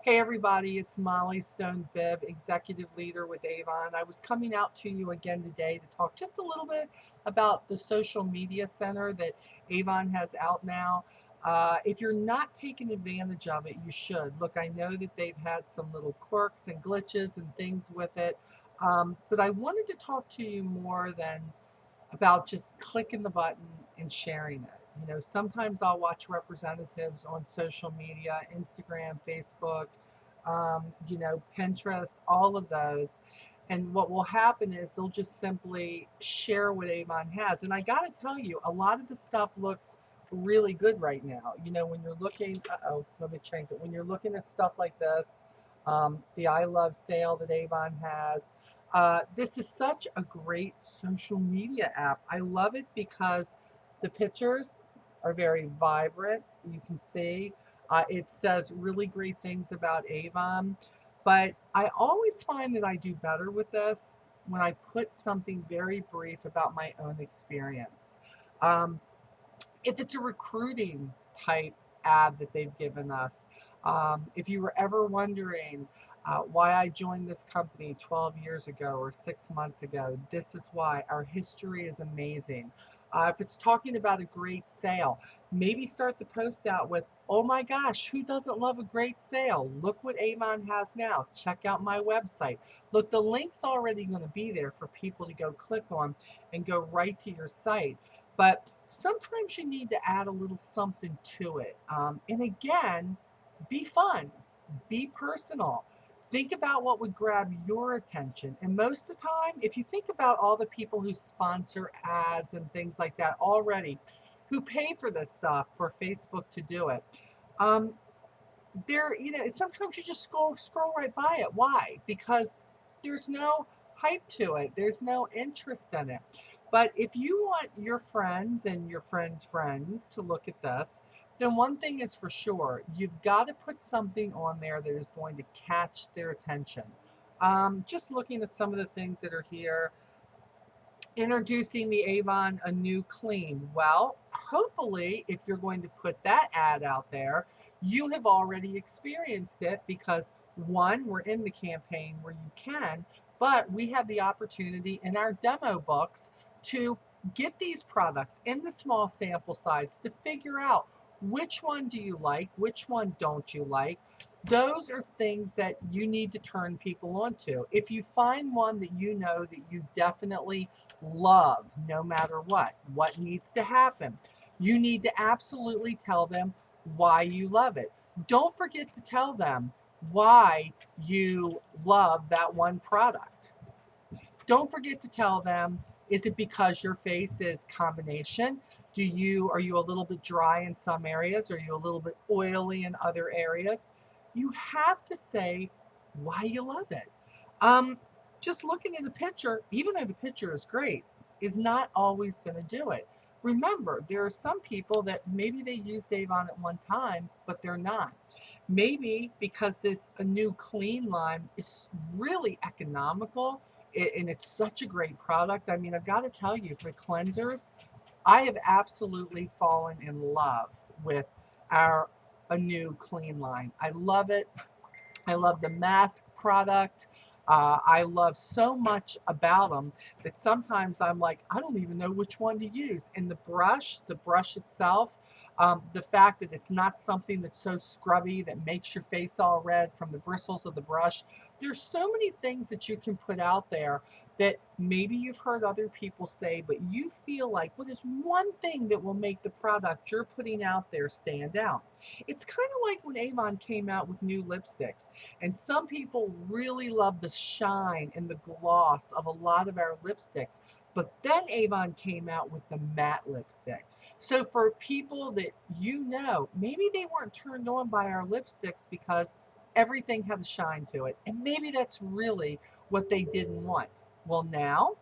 Hey everybody, it's Molly Stone Bibb, Executive Leader with Avon. I was coming out to you again today to talk just a little bit about the social media center that Avon has out now. If you're not taking advantage of it, you should. Look, I know that they've had some little quirks and glitches and things with it, but I wanted to talk to you more than about just clicking the button and sharing it. You know, sometimes I'll watch representatives on social media, Instagram, Facebook, Pinterest, all of those. And what will happen is they'll just simply share what Avon has. And I got to tell you, a lot of the stuff looks really good right now. You know, when you're looking, let me change it. When you're looking at stuff like this, the I Love sale that Avon has, this is such a great social media app. I love it because the pictures are very vibrant. You can see it says really great things about Avon, but I always find that I do better with this when I put something very brief about my own experience. Um, if it's a recruiting type ad that they've given us, if you were ever wondering why I joined this company 12 years ago or 6 months ago, this is why. Our history is amazing. If it's talking about a great sale, maybe start the post out with, oh my gosh, who doesn't love a great sale? Look what Avon has now. Check out my website. Look, the link's already going to be there for people to go click on and go right to your site. But sometimes you need to add a little something to it. And again, be fun, be personal. Think about what would grab your attention. And most of the time, if you think about all the people who sponsor ads and things like that already, who pay for this stuff for Facebook to do it, um, sometimes you just scroll right by it. Why? Because there's no hype to it. There's no interest in it. But if you want your friends and your friends' friends to look at this, then one thing is for sure, you've got to put something on there that is going to catch their attention. Just looking at some of the things that are here, introducing the Avon a new clean. Well, hopefully, if you're going to put that ad out there, you have already experienced it because one, we're in the campaign where you can, but we have the opportunity in our demo books to get these products in the small sample size to figure out which one do you like, which one don't you like. Those are things that you need to turn people onto. If you find one that you know that you definitely love, no matter what needs to happen? You need to absolutely tell them why you love it. Don't forget to tell them why you love that one product. Don't forget to tell them, is it because your face is combination? Are you a little bit dry in some areas? Are you a little bit oily in other areas? You have to say why you love it. Um, just looking at the picture, even though the picture is great, is not always going to do it. Remember, there are some people that maybe they used Avon at one time, but they're not. Maybe because this a new clean line is really economical and it's such a great product. I mean, I've got to tell you, for cleansers, I have absolutely fallen in love with our a new clean line. I love it. I love the mask product. I love so much about them that sometimes I'm like, I don't even know which one to use. And the brush itself, the fact that it's not something that's so scrubby that makes your face all red from the bristles of the brush. There's so many things that you can put out there that maybe you've heard other people say, but you feel like, what is one thing that will make the product you're putting out there stand out? It's kind of like when Avon came out with new lipsticks. And some people really love the shine and the gloss of a lot of our lipsticks. But then Avon came out with the matte lipstick. So for people that maybe they weren't turned on by our lipsticks because everything had a shine to it. And maybe that's really what they didn't want. Well, now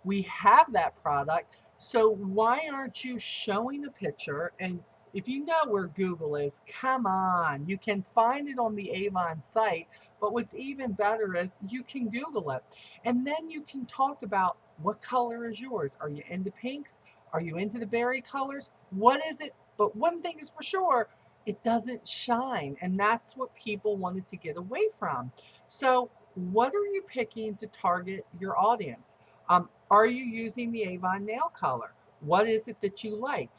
we have that product. So why aren't you showing the picture? And if you know where Google is, come on, you can find it on the Avon site. But what's even better is you can Google it. And then you can talk about what color is yours. Are you into pinks? Are you into the berry colors? What is it? But one thing is for sure, it doesn't shine. And that's what people wanted to get away from. So, what are you picking to target your audience? Are you using the Avon nail color? What is it that you like?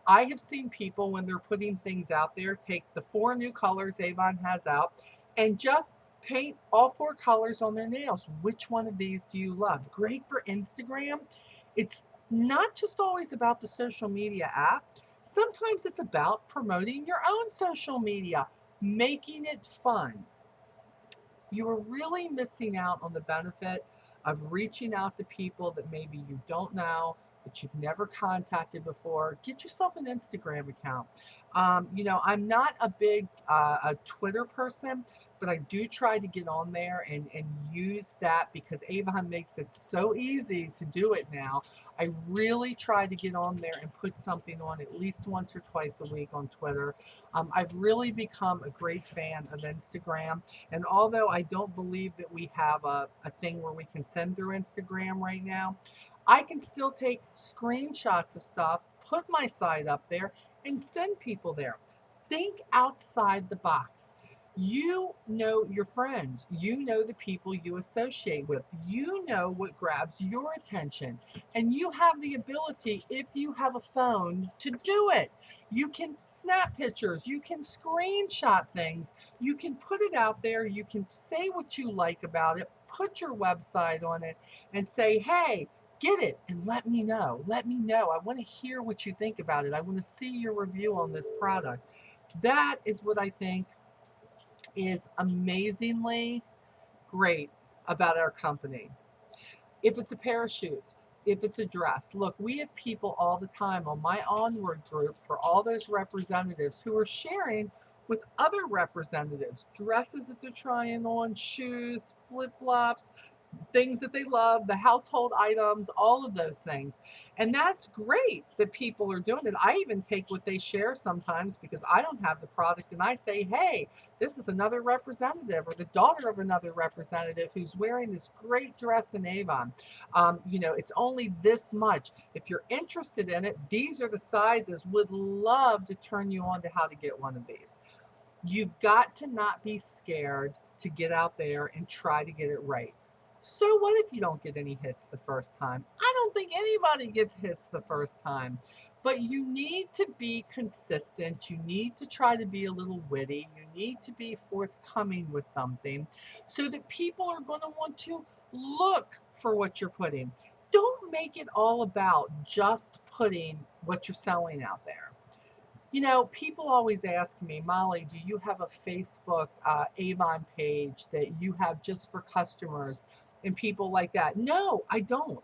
I have seen people when they're putting things out there take the 4 new colors Avon has out and just paint all 4 colors on their nails. Which one of these do you love? Great for Instagram. It's not just always about the social media app. Sometimes it's about promoting your own social media, making it fun. You are really missing out on the benefit of reaching out to people that maybe you don't know, that you've never contacted before. Get yourself an Instagram account. I'm not a big a Twitter person, but I do try to get on there and use that because Avon makes it so easy to do it now. I really try to get on there and put something on at least once or twice a week on Twitter. I've really become a great fan of Instagram. And although I don't believe that we have a thing where we can send through Instagram right now, I can still take screenshots of stuff, put my site up there, and send people there. Think outside the box. You know your friends. You know the people you associate with. You know what grabs your attention. And you have the ability, if you have a phone, to do it. You can snap pictures. You can screenshot things. You can put it out there. You can say what you like about it, put your website on it, and say, hey, get it and let me know. Let me know. I want to hear what you think about it. I want to see your review on this product. That is what I think is amazingly great about our company. If it's a pair of shoes, if it's a dress, look, we have people all the time on my Onward group for all those representatives who are sharing with other representatives dresses that they're trying on, shoes, flip flops, things that they love, the household items, all of those things. And that's great that people are doing it. I even take what they share sometimes because I don't have the product and I say, hey, this is another representative or the daughter of another representative who's wearing this great dress in Avon. It's only this much. If you're interested in it, these are the sizes. Would love to turn you on to how to get one of these. You've got to not be scared to get out there and try to get it right. So what if you don't get any hits the first time? I don't think anybody gets hits the first time. But you need to be consistent. You need to try to be a little witty. You need to be forthcoming with something so that people are going to want to look for what you're putting. Don't make it all about just putting what you're selling out there. People always ask me, Molly, do you have a Facebook Avon page that you have just for customers and people like that? No, I don't.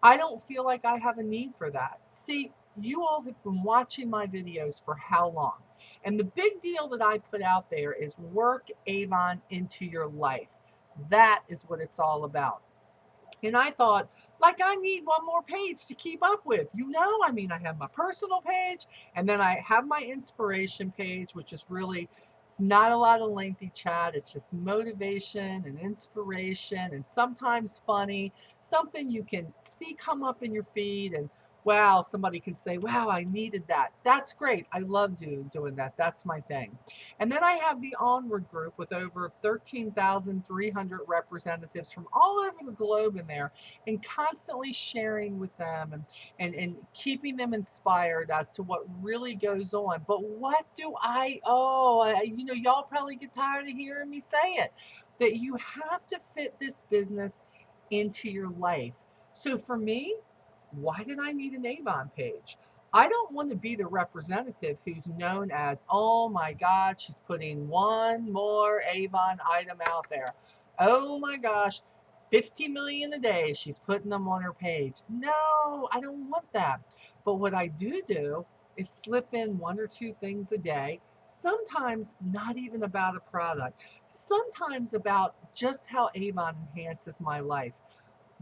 I don't feel like I have a need for that. See, you all have been watching my videos for how long? And the big deal that I put out there is work Avon into your life. That is what it's all about. And I thought, like, I need one more page to keep up with. I have my personal page, and then I have my inspiration page, which is really, it's not a lot of lengthy chat. It's just motivation and inspiration and sometimes funny, something you can see come up in your feed and wow, somebody can say, wow, I needed that. That's great. I love doing that. That's my thing. And then I have the Onward group with over 13,300 representatives from all over the globe in there and constantly sharing with them and keeping them inspired as to what really goes on. But what do y'all probably get tired of hearing me say it, that you have to fit this business into your life. So for me, why did I need an Avon page? I don't want to be the representative who's known as, oh my God, she's putting one more Avon item out there. Oh my gosh, 50 million a day, she's putting them on her page. No, I don't want that. But what I do is slip in 1 or 2 things a day, sometimes not even about a product, sometimes about just how Avon enhances my life.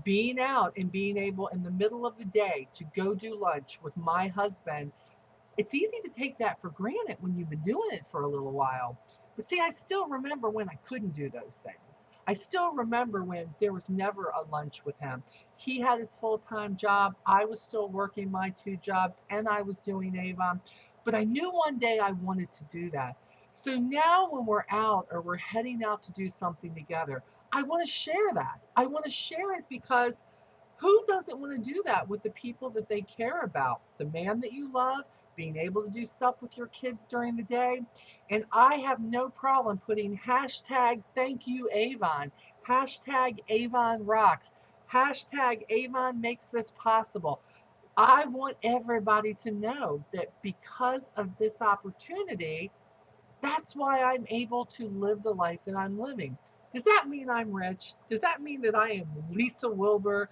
Being out and being able in the middle of the day to go do lunch with my husband, it's easy to take that for granted when you've been doing it for a little while. But see, I still remember when I couldn't do those things. I still remember when there was never a lunch with him. He had his full-time job. I was still working my 2 jobs and I was doing Avon. But I knew one day I wanted to do that. So now when we're out or we're heading out to do something together, I want to share that. I want to share it because who doesn't want to do that with the people that they care about? The man that you love, being able to do stuff with your kids during the day. And I have no problem putting hashtag thank you Avon, hashtag Avon rocks, hashtag Avon makes this possible. I want everybody to know that because of this opportunity, that's why I'm able to live the life that I'm living. Does that mean I'm rich? Does that mean that I am Lisa Wilbur,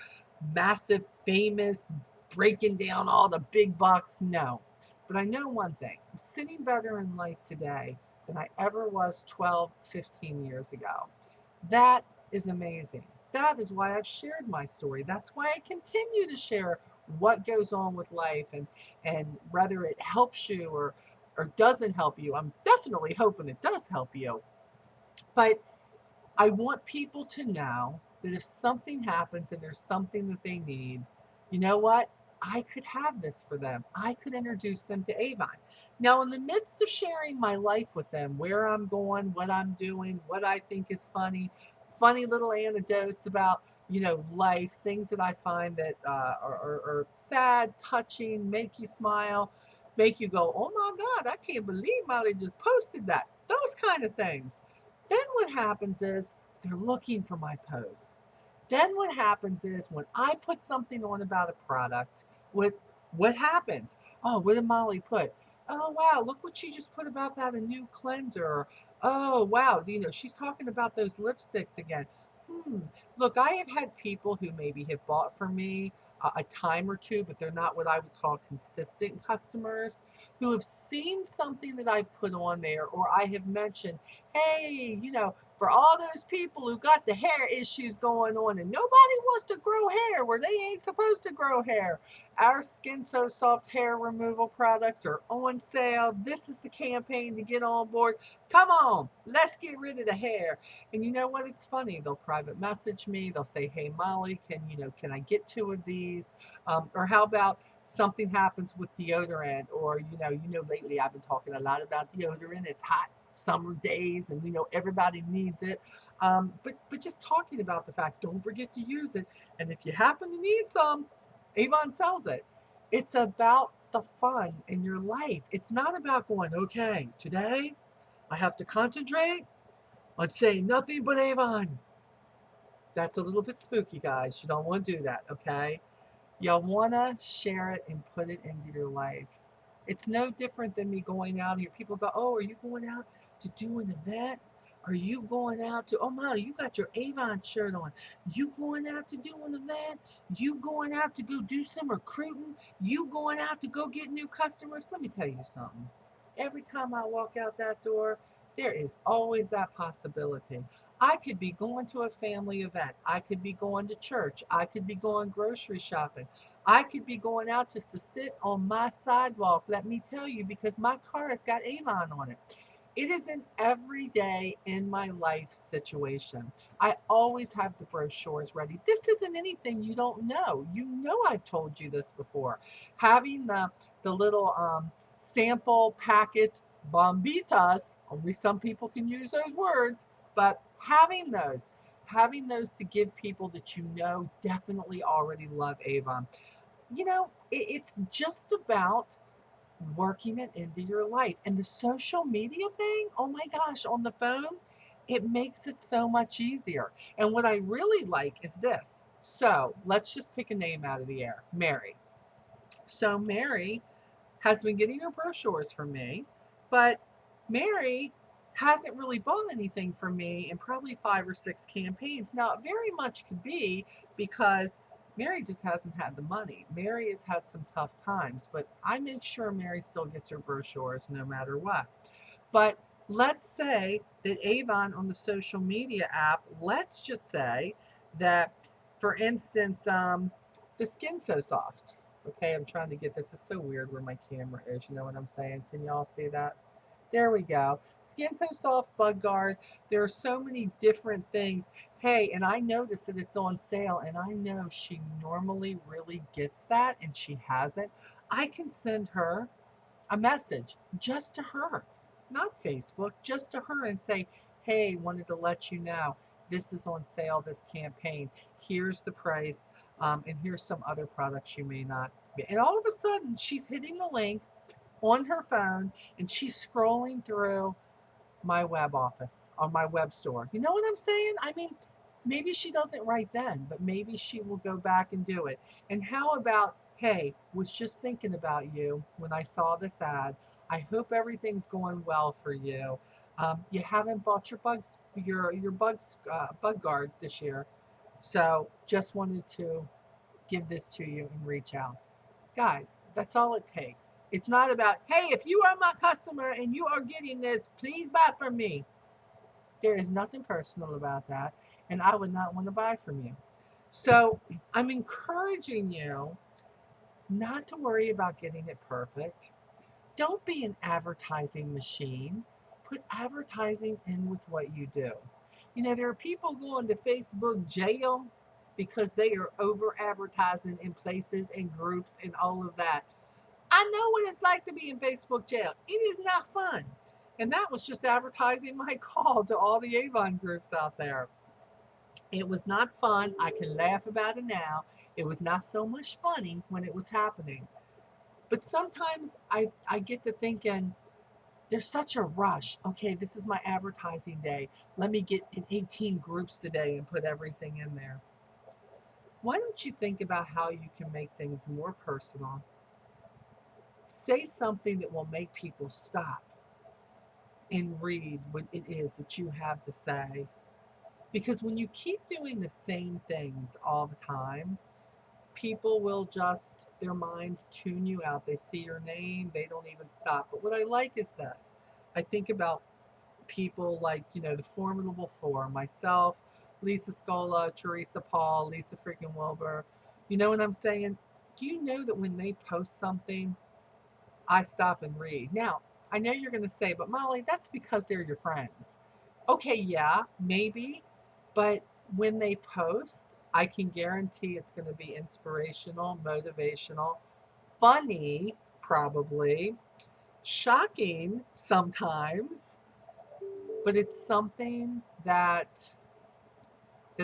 massive, famous, breaking down all the big bucks? No. But I know one thing, I'm sitting better in life today than I ever was 12, 15 years ago. That is amazing. That is why I've shared my story. That's why I continue to share what goes on with life, and whether it helps you or doesn't help you. I'm definitely hoping it does help you. But I want people to know that if something happens and there's something that they need, you know what? I could have this for them. I could introduce them to Avon. Now, in the midst of sharing my life with them, where I'm going, what I'm doing, what I think is funny, funny little anecdotes about, life, things that I find that are sad, touching, make you smile, make you go, oh my God, I can't believe Molly just posted that. Those kind of things. Then what happens is they're looking for my posts. Then what happens is when I put something on about a product, what happens? Oh, what did Molly put? Oh wow, look what she just put about that a new cleanser. Oh wow, she's talking about those lipsticks again. Hmm. Look, I have had people who maybe have bought from me a time or two, but they're not what I would call consistent customers who have seen something that I've put on there or I have mentioned, hey, for all those people who got the hair issues going on and nobody wants to grow hair where they ain't supposed to grow hair. Our Skin So Soft hair removal products are on sale. This is the campaign to get on board. Come on, let's get rid of the hair. And you know what? It's funny. They'll private message me. They'll say, hey, Molly, can I get two of these? Or how about something happens with deodorant, or lately I've been talking a lot about deodorant. It's hot summer days and we know everybody needs it, but just talking about the fact, don't forget to use it, and if you happen to need some, Avon sells it. It's about the fun in your life. It's not about going, okay, today I have to concentrate on saying nothing but Avon. That's a little bit spooky, guys. You don't want to do that, okay? You'll want to share it and put it into your life. It's no different than me going out here. People go, oh, are you going out to do an event? Are you going out to, oh, Molly, you got your Avon shirt on. You going out to do an event? You going out to go do some recruiting? You going out to go get new customers? Let me tell you something. Every time I walk out that door, there is always that possibility. I could be going to a family event. I could be going to church. I could be going grocery shopping. I could be going out just to sit on my sidewalk, let me tell you, because my car has got Avon on it. It is an everyday in my life situation. I always have the brochures ready. This isn't anything you don't know. You know I've told you this before. Having the little sample packets, bombitas, only some people can use those words, but having those to give people that definitely already love Avon. It's just about working it into your life. And the social media thing, oh my gosh, on the phone, it makes it so much easier. And what I really like is this. So let's just pick a name out of the air, Mary. So Mary has been getting her brochures from me, but Mary hasn't really bought anything from me in probably 5 or 6 campaigns. Now, it very much could be because Mary just hasn't had the money. Mary has had some tough times, but I make sure Mary still gets her brochures no matter what. But let's say that Avon on the social media app, let's just say that, for instance, the Skin So Soft. Okay, I'm trying to get this. Is so weird where my camera is. You know what I'm saying? Can y'all see that? There we go. Skin So Soft Bug Guard. There are so many different things. Hey, and I noticed that it's on sale, and I know she normally really gets that, and she hasn't. I can send her a message just to her, not Facebook, just to her, and say, hey, wanted to let you know this is on sale, this campaign. Here's the price, and here's some other products you may not be. And all of a sudden, she's hitting the link on her phone and she's scrolling through my web office on my web store. You know what I'm saying? I mean, maybe she does it right then, but maybe she will go back and do it. And how about, hey, was just thinking about you when I saw this ad. I hope everything's going well for you. You haven't bought your bug guard this year, so just wanted to give this to you and reach out. Guys, that's all it takes. It's not about, hey, if you are my customer and you are getting this, please buy from me. There is nothing personal about that, and I would not want to buy from you. So I'm encouraging you not to worry about getting it perfect. Don't be an advertising machine. Put advertising in with what you do. You know, there are people going to Facebook jail because they are over advertising in places and groups and all of that. I know what it's like to be in Facebook jail. It is not fun. And that was just advertising my call to all the Avon groups out there. It was not fun. I can laugh about it now. It was not so much funny when it was happening. But sometimes I get to thinking, there's such a rush. Okay, this is my advertising day. Let me get in 18 groups today and put everything in there. Why don't you think about how you can make things more personal? Say something that will make people stop and read what it is that you have to say. Because when you keep doing the same things all the time, people will just, their minds tune you out. They see your name, they don't even stop. But what I like is this. I think about people like, you know, the Formidable Four, myself, Lisa Scola, Teresa Paul, Lisa freaking Wilbur. You know what I'm saying? Do you know that when they post something, I stop and read? Now, I know you're going to say, but Molly, that's because they're your friends. Okay, yeah, maybe. But when they post, I can guarantee it's going to be inspirational, motivational, funny, probably, shocking sometimes, but it's something that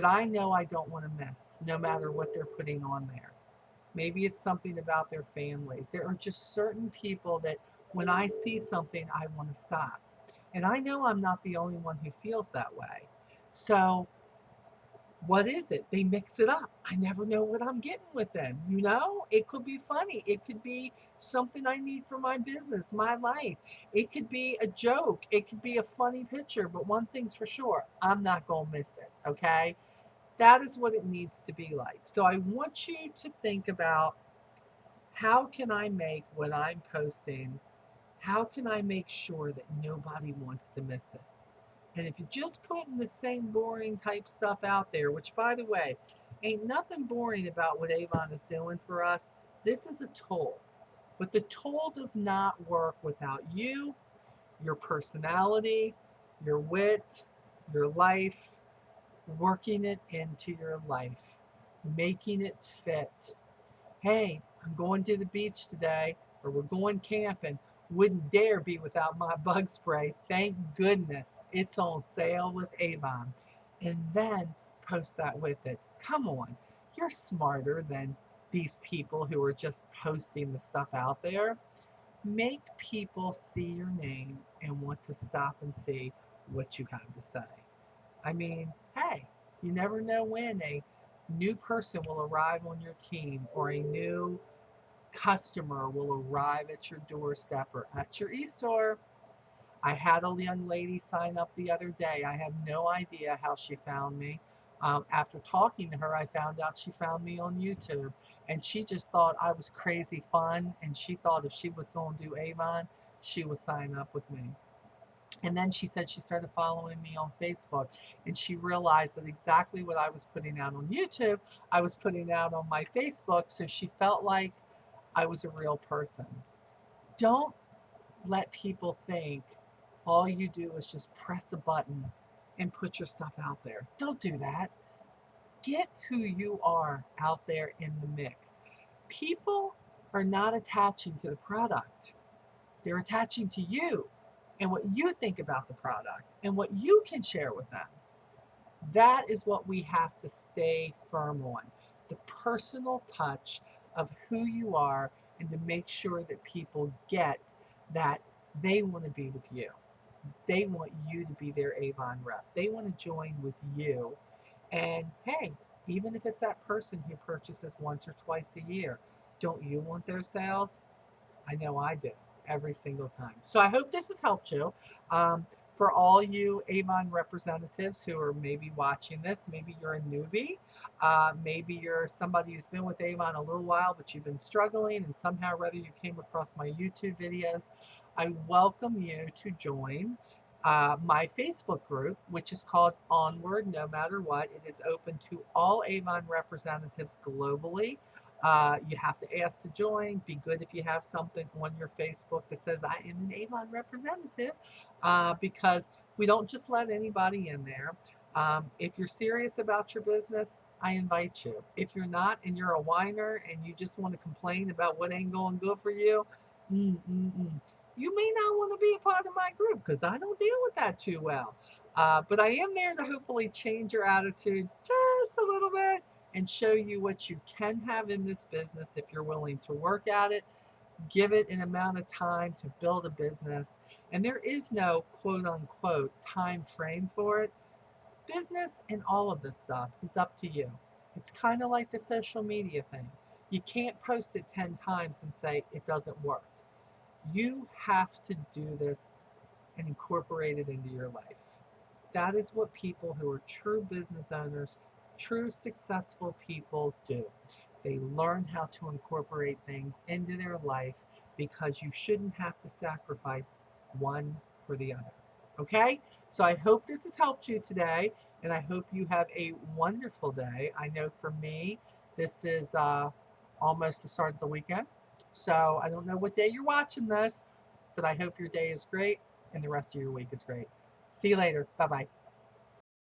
I know I don't want to miss, no matter what they're putting on there. Maybe it's something about their families. There are just certain people that when I see something, I want to stop. And I know I'm not the only one who feels that way. So what is it? They mix it up. I never know what I'm getting with them. You know, it could be funny. It could be something I need for my business, my life. It could be a joke. It could be a funny picture. But one thing's for sure, I'm not going to miss it. Okay. That is what it needs to be like. So I want you to think about, how can I make what I'm posting, how can I make sure that nobody wants to miss it? And if you're just putting the same boring type stuff out there, which by the way, ain't nothing boring about what Avon is doing for us. This is a tool, but the tool does not work without you, your personality, your wit, your life, working it into your life, making it fit. Hey, I'm going to the beach today, or we're going camping. Wouldn't dare be without my bug spray. Thank goodness it's on sale with Avon. And then post that with it. Come on, you're smarter than these people who are just posting the stuff out there. Make people see your name and want to stop and see what you have to say. I mean, hey, you never know when a new person will arrive on your team, or a new customer will arrive at your doorstep or at your e-store. I had a young lady sign up the other day. I have no idea how she found me. After talking to her, I found out she found me on YouTube, and she just thought I was crazy fun, and she thought if she was going to do Avon, she would sign up with me. And then she said she started following me on Facebook, and she realized that exactly what I was putting out on YouTube, I was putting out on my Facebook. So she felt like I was a real person. Don't let people think all you do is just press a button and put your stuff out there. Don't do that. Get who you are out there in the mix. People are not attaching to the product. They're attaching to you and what you think about the product and what you can share with them. That is what we have to stay firm on. The personal touch of who you are, and to make sure that people get that they want to be with you. They want you to be their Avon rep. They want to join with you. And hey, even if it's that person who purchases once or twice a year, don't you want those sales? I know I do every single time. So I hope this has helped you. Um, for all you Avon representatives who are maybe watching this, maybe you're a newbie, maybe you're somebody who's been with Avon a little while, but you've been struggling and somehow or other you came across my YouTube videos, I welcome you to join my Facebook group, which is called Onward No Matter What. It is open to all Avon representatives globally. You have to ask to join. Be good if you have something on your Facebook that says, I am an Avon representative, because we don't just let anybody in there. If you're serious about your business, I invite you. If you're not and you're a whiner and you just want to complain about what ain't going good for you, you may not want to be a part of my group because I don't deal with that too well. But I am there to hopefully change your attitude just a little bit and show you what you can have in this business if you're willing to work at it, give it an amount of time to build a business. And there is no quote unquote time frame for it. Business and all of this stuff is up to you. It's kind of like the social media thing. You can't post it 10 times and say it doesn't work. You have to do this and incorporate it into your life. That is what people who are true business owners, true successful people do. They learn how to incorporate things into their life because you shouldn't have to sacrifice one for the other. Okay? So I hope this has helped you today, and I hope you have a wonderful day. I know for me, this is almost the start of the weekend. So I don't know what day you're watching this, but I hope your day is great and the rest of your week is great. See you later. Bye bye.